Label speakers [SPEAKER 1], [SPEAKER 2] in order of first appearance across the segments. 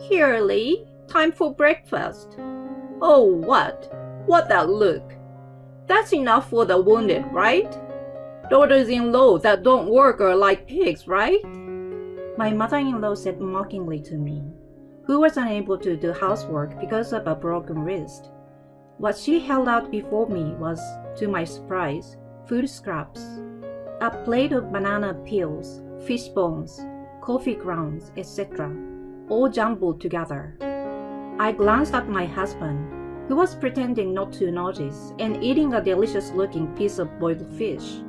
[SPEAKER 1] Here, Lee, time for breakfast. Oh, what? What that look? That's enough for the wounded, right? Daughters-in-law that don't work are like pigs, right? My mother-in-law said mockingly to me, who was unable to do housework because of a broken wrist. What she held out before me was, to my surprise, food scraps. A plate of banana peels, fish bones, coffee grounds, etc., all jumbled together. I glanced at my husband, who was pretending not to notice and eating a delicious-looking piece of boiled fish.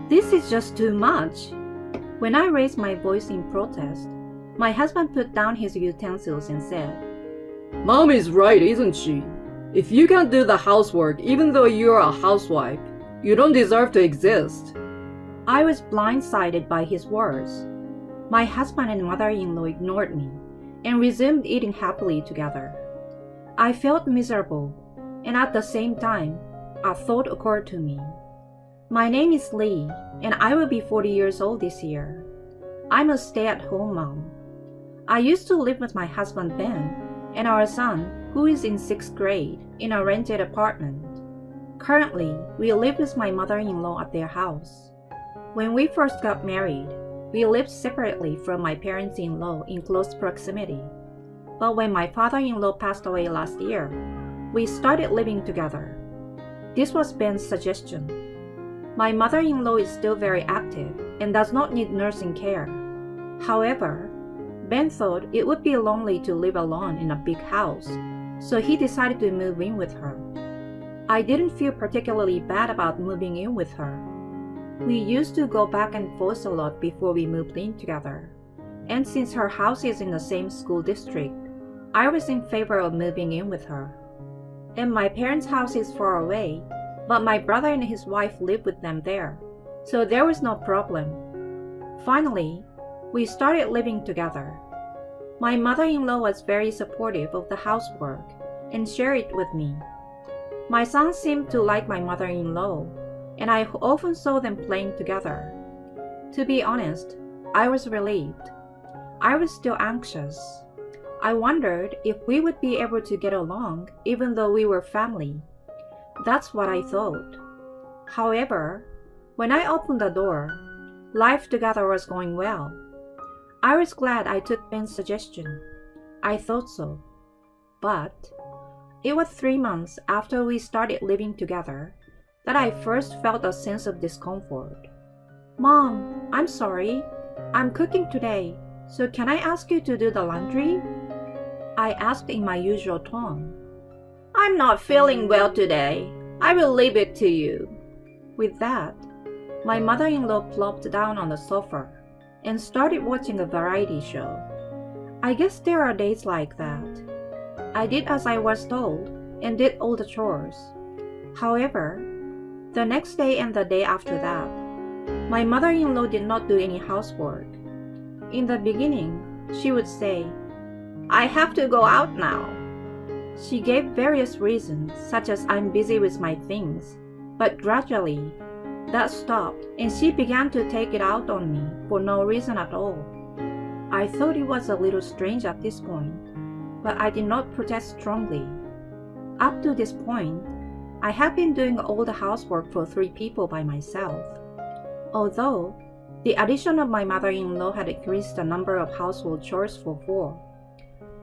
[SPEAKER 1] This is just too much. When I raised my voice in protest, my husband put down his utensils and said,
[SPEAKER 2] Mom is right, isn't she? If you can't do the housework even though you're a housewife, you don't deserve to exist.
[SPEAKER 1] I was blindsided by his words. My husband and mother-in-law ignored me and resumed eating happily together. I felt miserable, and at the same time, a thought occurred to me. My name is Lee, and I will be 40 years old this year. I'm a stay-at-home mom. I used to live with my husband Ben and our son, who is in 6th grade, in a rented apartment. Currently, we live with my mother-in-law at their house. When we first got married, we lived separately from my parents-in-law in close proximity. But when my father-in-law passed away last year, we started living together. This was Ben's suggestion. My mother-in-law is still very active and does not need nursing care. However, Ben thought it would be lonely to live alone in a big house, so he decided to move in with her. I didn't feel particularly bad about moving in with her. We used to go back and forth a lot before we moved in together, and since her house is in the same school district, I was in favor of moving in with her. And my parents' house is far away, but my brother and his wife live with them there, so there was no problem. Finally, we started living together. My mother-in-law was very supportive of the housework and shared it with me. My son seemed to like my mother-in-law, and I often saw them playing together. To be honest, I was relieved. I was still anxious. I wondered if we would be able to get along even though we were family. That's what I thought. However, when I opened the door, life together was going well. I was glad I took Ben's suggestion. I thought so. But it was 3 months after we started living together that I first felt a sense of discomfort. Mom, I'm sorry. I'm cooking today, so can I ask you to do the laundry? I asked in my usual tone. I'm not feeling well today. I will leave it to you. With that, my mother-in-law plopped down on the sofa and started watching a variety show. I guess there are days like that. I did as I was told and did all the chores. However, the next day and the day after that, my mother-in-law did not do any housework. In the beginning, she would say, I have to go out now. She gave various reasons, such as I'm busy with my things, but gradually, that stopped and she began to take it out on me for no reason at all. I thought it was a little strange at this point, but I did not protest strongly. Up to this point, I have been doing all the housework for 3 people by myself. Although, the addition of my mother-in-law had increased the number of household chores for 4.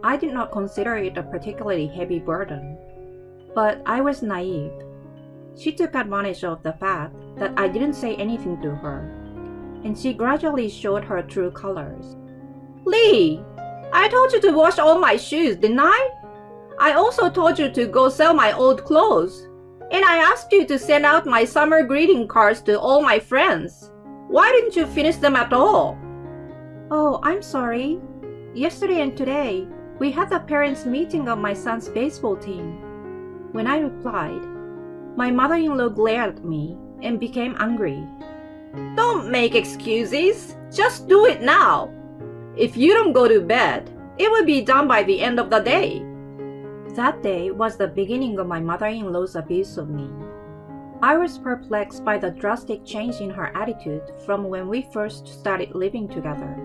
[SPEAKER 1] I did not consider it a particularly heavy burden. But I was naive. She took advantage of the fact that I didn't say anything to her, and she gradually showed her true colors. Lee, I told you to wash all my shoes, didn't I? I also told you to go sell my old clothes. And I asked you to send out my summer greeting cards to all my friends. Why didn't you finish them at all? Oh, I'm sorry. Yesterday and today, we had the parents' meeting of my son's baseball team. When I replied, my mother-in-law glared at me and became angry. Don't make excuses. Just do it now. If you don't go to bed, it will be done by the end of the day. That day was the beginning of my mother-in-law's abuse of me. I was perplexed by the drastic change in her attitude from when we first started living together.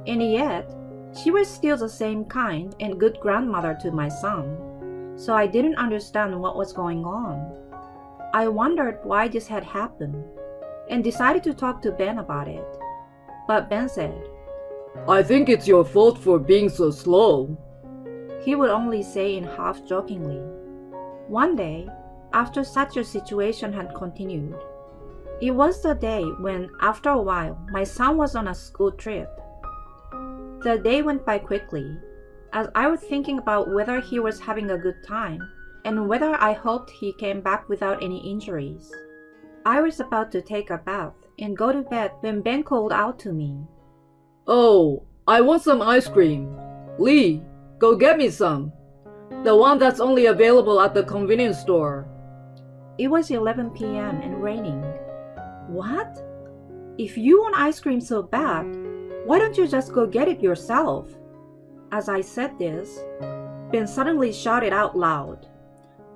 [SPEAKER 1] And yet, She was still the same kind and good grandmother to my son, so I didn't understand what was going on. I wondered why this had happened and decided to talk to Ben about it. But Ben said,
[SPEAKER 2] I think it's your fault for being so slow.
[SPEAKER 1] He would only say in half-jokingly. One day, after such a situation had continued, it was the day when, after a while, my son was on a school trip. The day went by quickly, as I was thinking about whether he was having a good time and whether I hoped he came back without any injuries. I was about to take a bath and go to bed when Ben called out to me.
[SPEAKER 2] Oh, I want some ice cream. Lee, go get me some. The one that's only available at the convenience store.
[SPEAKER 1] It was 11 p.m. and raining. What? If you want ice cream so bad, why don't you just go get it yourself? As I said this, Ben suddenly shouted out loud,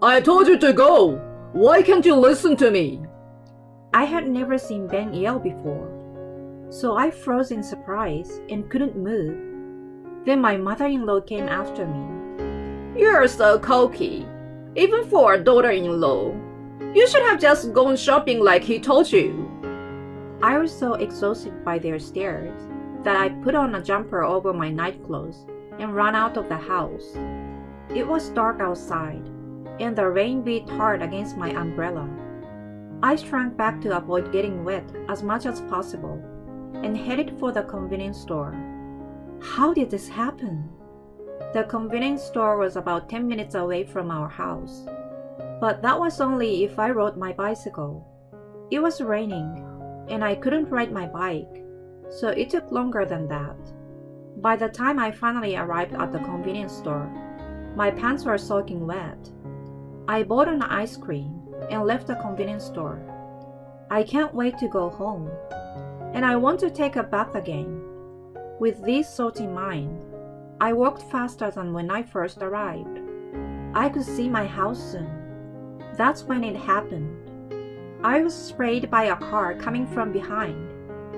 [SPEAKER 2] I told you to go! Why can't you listen to me?
[SPEAKER 1] I had never seen Ben yell before, so I froze in surprise and couldn't move. Then my mother-in-law came after me. You're so cocky, even for a daughter-in-law. You should have just gone shopping like he told you. I was so exhausted by their stares that I put on a jumper over my nightclothes and ran out of the house. It was dark outside, and the rain beat hard against my umbrella. I shrank back to avoid getting wet as much as possible and headed for the convenience store. How did this happen? The convenience store was about 10 minutes away from our house, but that was only if I rode my bicycle. It was raining, and I couldn't ride my bike, so it took longer than that. By the time I finally arrived at the convenience store, my pants were soaking wet. I bought an ice cream and left the convenience store. I can't wait to go home, and I want to take a bath again. With these thoughts in mind, I walked faster than when I first arrived. I could see my house soon. That's when it happened. I was sprayed by a car coming from behind,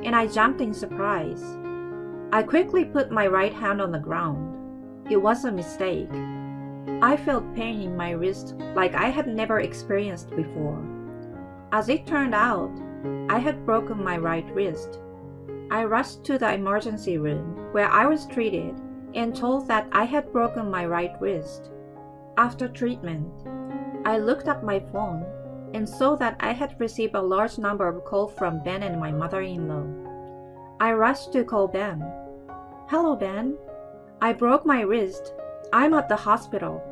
[SPEAKER 1] and I jumped in surprise. I quickly put my right hand on the ground. It was a mistake. I felt pain in my wrist like I had never experienced before. As it turned out, I had broken my right wrist. I rushed to the emergency room where I was treated and told that I had broken my right wrist. After treatment, I looked at my phone and saw that I had received a large number of calls from Ben and my mother-in-law. I rushed to call Ben. Hello, Ben. I broke my wrist. I'm at the hospital.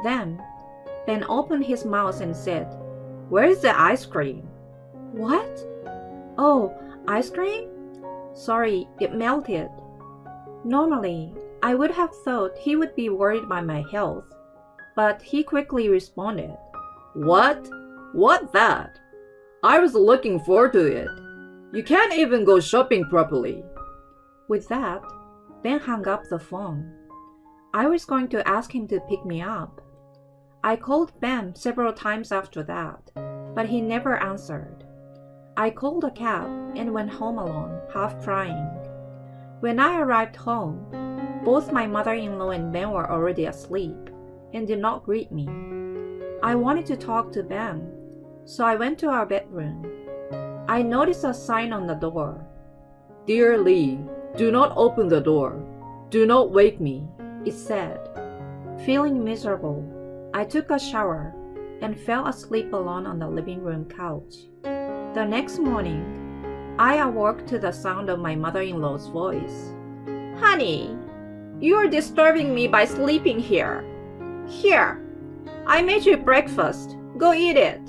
[SPEAKER 1] Then, Ben opened his mouth and said, Where's the ice cream? What? Oh, ice cream? Sorry, it melted. Normally, I would have thought he would be worried by my health, but he quickly responded, What? What that? I was looking forward to it. You can't even go shopping properly. With that, Ben hung up the phone. I was going to ask him to pick me up. I called Ben several times after that, but he never answered. I called a cab and went home alone, half crying. When I arrived home, both my mother-in-law and Ben were already asleep and did not greet me. I wanted to talk to Ben, so I went to our bedroom. I noticed a sign on the door. Dear Lee, do not open the door. Do not wake me, it said. Feeling miserable, I took a shower and fell asleep alone on the living room couch. The next morning, I awoke to the sound of my mother-in-law's voice. Honey, you are disturbing me by sleeping here. Here, I made you breakfast. Go eat it.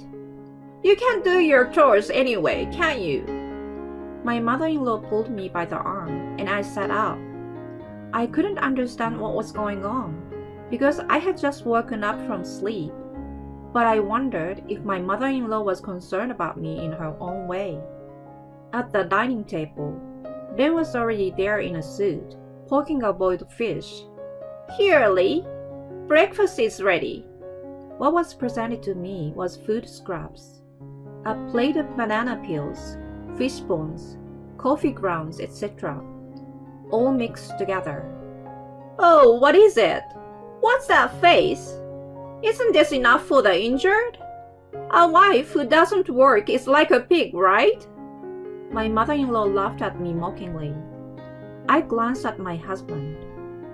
[SPEAKER 1] You can't do your chores anyway, can you? My mother-in-law pulled me by the arm and I sat up. I couldn't understand what was going on because I had just woken up from sleep, but I wondered if my mother-in-law was concerned about me in her own way. At the dining table, Ben was already there in a suit, poking a boiled fish. Here, Lee, breakfast is ready. What was presented to me was food scraps. A plate of banana peels, fish bones, coffee grounds, etc., all mixed together. Oh, what is it? What's that face? Isn't this enough for the injured? A wife who doesn't work is like a pig, right? My mother-in-law laughed at me mockingly. I glanced at my husband,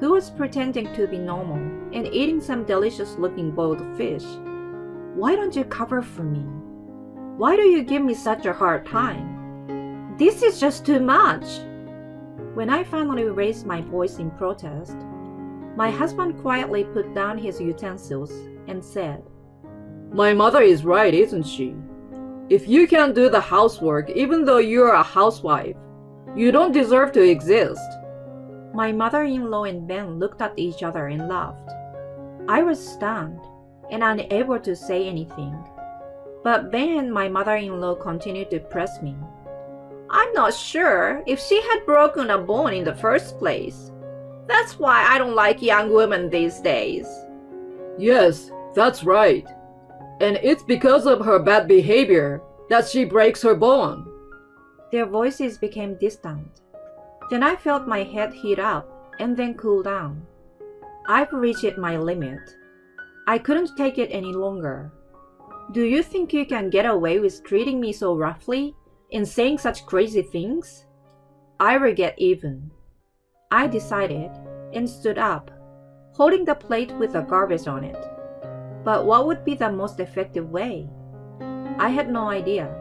[SPEAKER 1] who was pretending to be normal and eating some delicious-looking boiled fish. Why don't you cover for me? Why do you give me such a hard time? This is just too much. When I finally raised my voice in protest, my husband quietly put down his utensils and said,
[SPEAKER 2] My mother is right, isn't she? If you can't do the housework even though you're a housewife, you don't deserve to exist.
[SPEAKER 1] My mother-in-law and Ben looked at each other and laughed. I was stunned and unable to say anything. But Ben and my mother-in-law continued to press me. I'm not sure if she had broken a bone in the first place. That's why I don't like young women these days.
[SPEAKER 2] Yes, that's right. And it's because of her bad behavior that she breaks her bone.
[SPEAKER 1] Their voices became distant. Then I felt my head heat up and then cool down. I've reached my limit. I couldn't take it any longer. Do you think you can get away with treating me so roughly and saying such crazy things? I will get even. I decided and stood up, holding the plate with the garbage on it. But what would be the most effective way? I had no idea,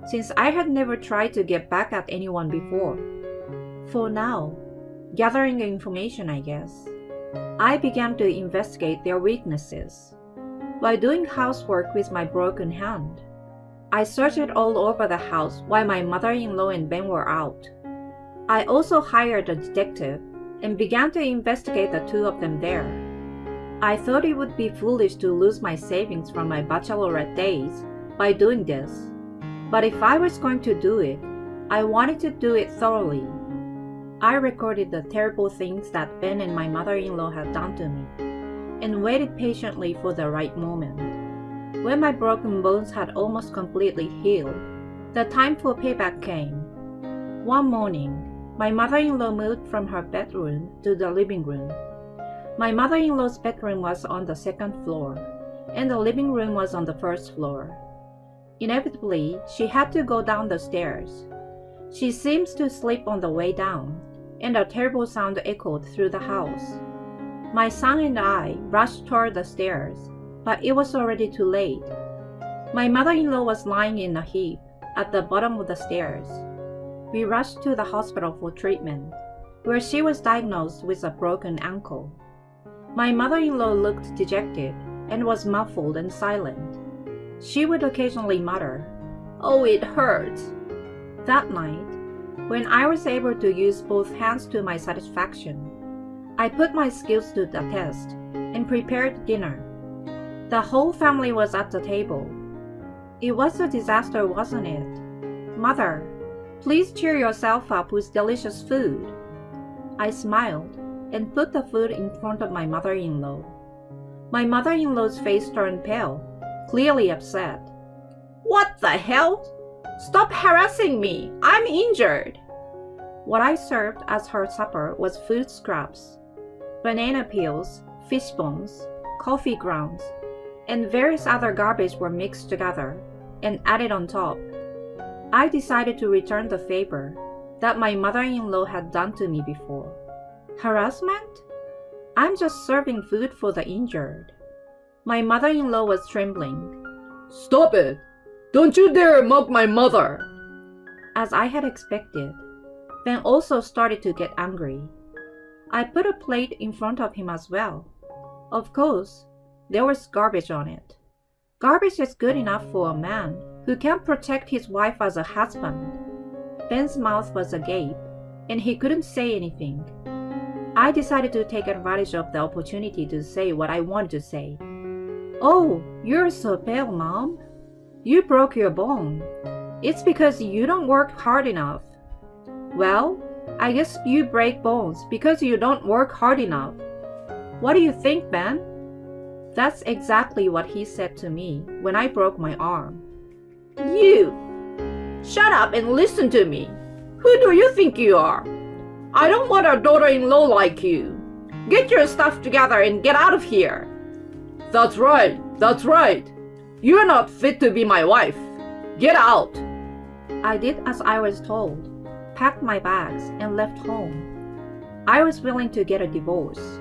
[SPEAKER 1] since I had never tried to get back at anyone before. For now, gathering information, I guess, I began to investigate their weaknesses. By doing housework with my broken hand, I searched all over the house while my mother-in-law and Ben were out. I also hired a detective and began to investigate the two of them there. I thought it would be foolish to lose my savings from my bachelorette days by doing this, but if I was going to do it, I wanted to do it thoroughly. I recorded the terrible things that Ben and my mother-in-law had done to me, and waited patiently for the right moment. When my broken bones had almost completely healed, the time for payback came. One morning, my mother-in-law moved from her bedroom to the living room. My mother-in-law's bedroom was on the second floor, and the living room was on the first floor. Inevitably, she had to go down the stairs. She seems to sleep on the way down, and a terrible sound echoed through the house. My son and I rushed toward the stairs, but it was already too late. My mother-in-law was lying in a heap at the bottom of the stairs. We rushed to the hospital for treatment, where she was diagnosed with a broken ankle. My mother-in-law looked dejected and was muffled and silent. She would occasionally mutter, "Oh, it hurts." That night, when I was able to use both hands to my satisfaction, I put my skills to the test and prepared dinner. The whole family was at the table. It was a disaster, wasn't it? Mother, please cheer yourself up with delicious food. I smiled and put the food in front of my mother-in-law. My mother-in-law's face turned pale, clearly upset. What the hell? Stop harassing me! I'm injured! What I served as her supper was food scraps, banana peels, fish bones, coffee grounds, and various other garbage were mixed together and added on top. I decided to return the favor that my mother-in-law had done to me before. Harassment? I'm just serving food for the injured. My mother-in-law was trembling.
[SPEAKER 2] Stop it! Don't you dare mock my mother!
[SPEAKER 1] As I had expected, Ben also started to get angry. I put a plate in front of him as well. Of course, there was garbage on it. Garbage is good enough for a man who can't protect his wife as a husband. Ben's mouth was agape, and he couldn't say anything. I decided to take advantage of the opportunity to say what I wanted to say. Oh, you're so pale, Mom. You broke your bone. It's because you don't work hard enough. Well, I guess you break bones because you don't work hard enough. What do you think, Ben? That's exactly what he said to me when I broke my arm. You! Shut up and listen to me. Who do you think you are? I don't want a daughter-in-law like you. Get your stuff together and get out of here.
[SPEAKER 2] That's right, that's right. You're not fit to be my wife. Get out.
[SPEAKER 1] I did as I was told, packed my bags, and left home. I was willing to get a divorce.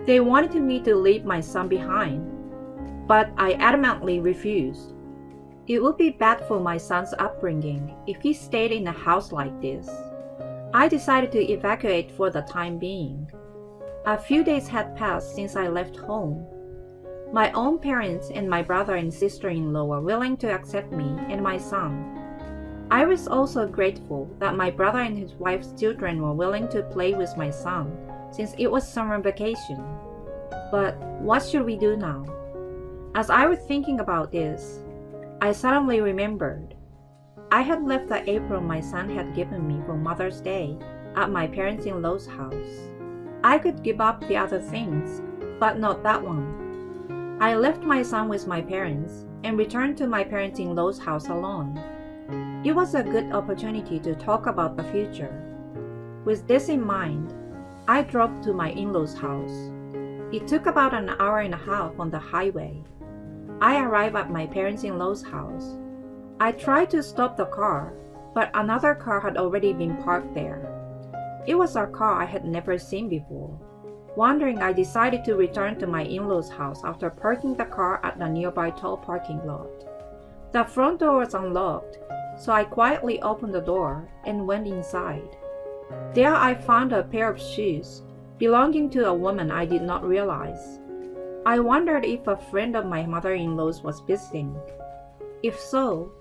[SPEAKER 1] They wanted me to leave my son behind, but I adamantly refused. It would be bad for my son's upbringing if he stayed in a house like this. I decided to evacuate for the time being. A few days had passed since I left home. My own parents and my brother and sister-in-law were willing to accept me and my son. I was also grateful that my brother and his wife's children were willing to play with my son since it was summer vacation. But what should we do now? As I was thinking about this, I suddenly remembered. I had left the apron my son had given me for Mother's Day at my parents-in-law's house. I could give up the other things, but not that one. I left my son with my parents and returned to my parents-in-law's house alone. It was a good opportunity to talk about the future. With this in mind, I drove to my in-laws' house. It took about an hour and a half on the highway. I arrived at my parents-in-law's house. I tried to stop the car, but another car had already been parked there. It was a car I had never seen before. Wondering, I decided to return to my in-laws' house after parking the car at the nearby toll parking lot. The front door was unlocked, so I quietly opened the door and went inside. There I found a pair of shoes belonging to a woman I did not realize. I wondered if a friend of my mother-in-law's was visiting. If so,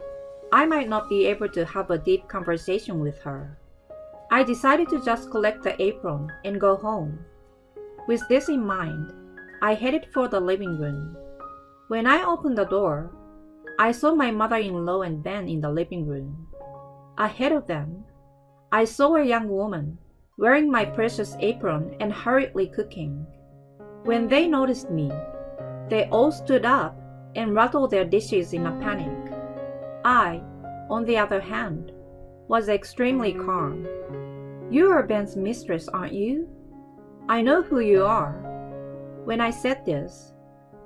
[SPEAKER 1] I might not be able to have a deep conversation with her. I decided to just collect the apron and go home. With this in mind, I headed for the living room. When I opened the door, I saw my mother-in-law and Ben in the living room. Ahead of them, I saw a young woman wearing my precious apron and hurriedly cooking. When they noticed me, they all stood up and rattled their dishes in a panic. I, on the other hand, was extremely calm. You are Ben's mistress, aren't you? I know who you are. When I said this,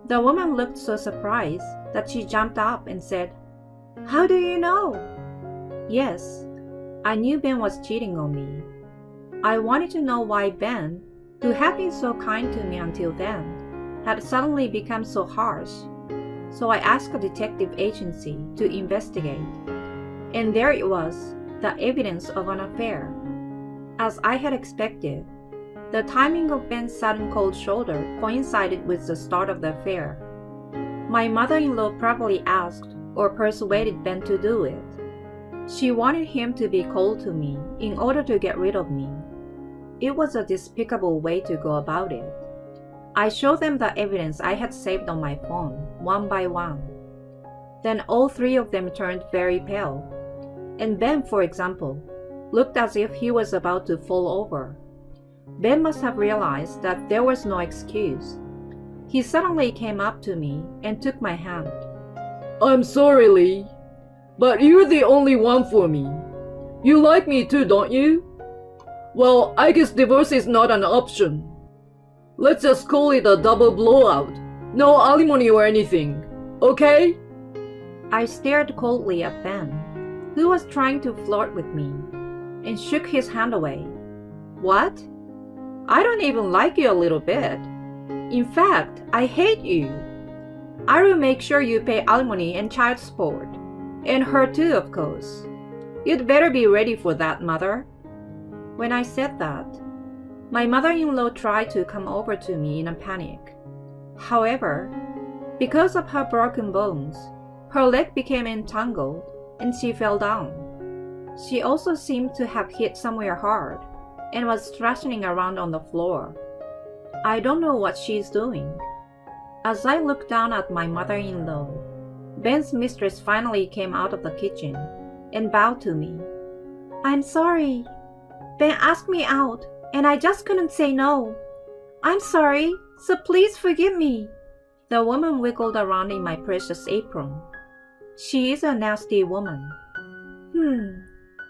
[SPEAKER 1] the woman looked so surprised that she jumped up and said, "How do you know?" Yes, I knew Ben was cheating on me. I wanted to know why Ben, who had been so kind to me until then, had suddenly become so harsh. So I asked a detective agency to investigate. And there it was, the evidence of an affair. As I had expected, the timing of Ben's sudden cold shoulder coincided with the start of the affair. My mother-in-law probably asked or persuaded Ben to do it. She wanted him to be cold to me in order to get rid of me. It was a despicable way to go about it. I showed them the evidence I had saved on my phone, one by one. Then all three of them turned very pale. And Ben, for example, looked as if he was about to fall over. Ben must have realized that there was no excuse. He suddenly came up to me and took my hand.
[SPEAKER 2] I'm sorry, Lee, but you're the only one for me. You like me too, don't you? Well, I guess divorce is not an option. Let's just call it a double blowout. No alimony or anything, okay?
[SPEAKER 1] I stared coldly at Ben, who was trying to flirt with me, and shook his hand away. What? I don't even like you a little bit. In fact, I hate you. I will make sure you pay alimony and child support. And her too, of course. You'd better be ready for that, Mother. When I said that, my mother-in-law tried to come over to me in a panic. However, because of her broken bones, her leg became entangled and she fell down. She also seemed to have hit somewhere hard and was thrashing around on the floor. I don't know what she's doing. As I looked down at my mother-in-law, Ben's mistress finally came out of the kitchen and bowed to me. I'm sorry. Ben asked me out, and I just couldn't say no. I'm sorry, so please forgive me. The woman wiggled around in my precious apron. She is a nasty woman.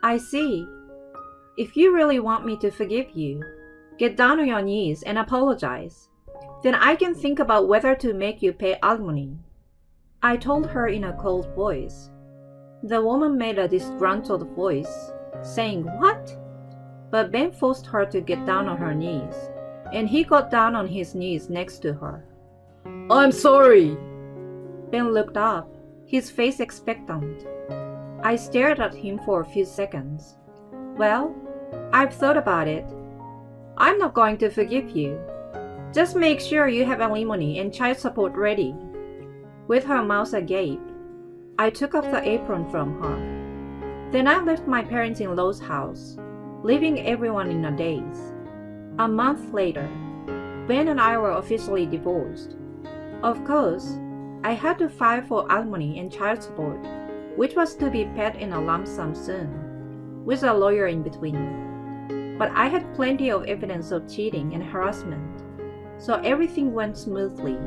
[SPEAKER 1] I see. If you really want me to forgive you, Get down on your knees and apologize. Then I can think about whether to make you pay alimony," I told her in a cold voice. The woman made a disgruntled voice, saying, "What?" But Ben forced her to get down on her knees, and he got down on his knees next to her.
[SPEAKER 2] "I'm sorry."
[SPEAKER 1] Ben looked up, his face expectant. I stared at him for a few seconds. "Well, I've thought about it. I'm not going to forgive you. Just make sure you have alimony and child support ready." With her mouth agape, I took off the apron from her. Then I left my parents-in-law's house, leaving everyone in a daze. A month later, Ben and I were officially divorced. Of course, I had to file for alimony and child support, which was to be paid in a lump sum soon, with a lawyer in between. But I had plenty of evidence of cheating and harassment, so everything went smoothly.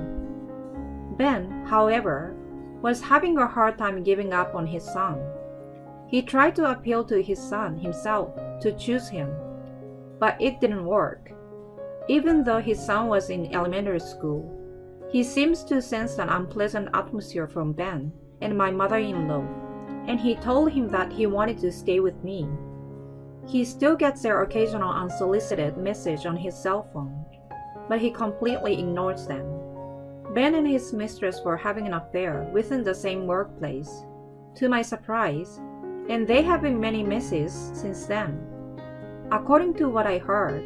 [SPEAKER 1] Ben, however, was having a hard time giving up on his son. He tried to appeal to his son himself to choose him, but it didn't work. Even though his son was in elementary school, he seems to sense an unpleasant atmosphere from Ben and my mother-in-law, and he told him that he wanted to stay with me. He still gets their occasional unsolicited message on his cell phone, but he completely ignores them. Ben and his mistress were having an affair within the same workplace, to my surprise, and they have been many messes since then. According to what I heard,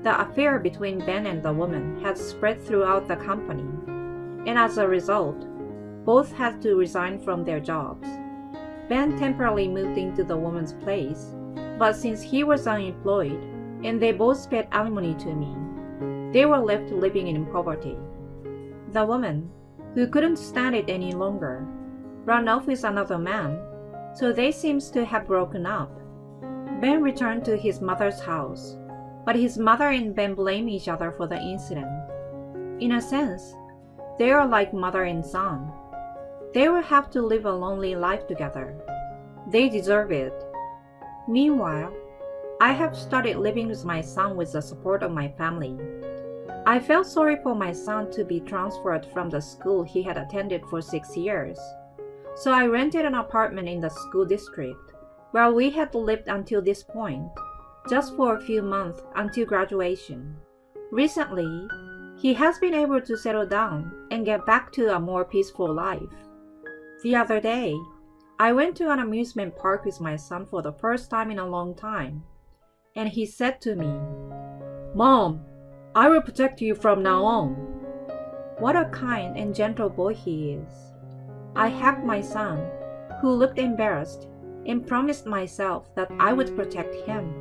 [SPEAKER 1] the affair between Ben and the woman had spread throughout the company, and as a result, both had to resign from their jobs. Ben temporarily moved into the woman's place, but since he was unemployed and they both paid alimony to me, they were left living in poverty. The woman, who couldn't stand it any longer, ran off with another man, so they seems to have broken up. Ben returned to his mother's house, but his mother and Ben blame each other for the incident. In a sense, they are like mother and son. They will have to live a lonely life together. They deserve it. Meanwhile, I have started living with my son with the support of my family. I felt sorry for my son to be transferred from the school he had attended for 6 years, so I rented an apartment in the school district where we had lived until this point, just for a few months until graduation. Recently, he has been able to settle down and get back to a more peaceful life. The other day, I went to an amusement park with my son for the first time in a long time, and he said to me, "Mom, I will protect you from now on." What a kind and gentle boy he is. I hugged my son, who looked embarrassed, and promised myself that I would protect him.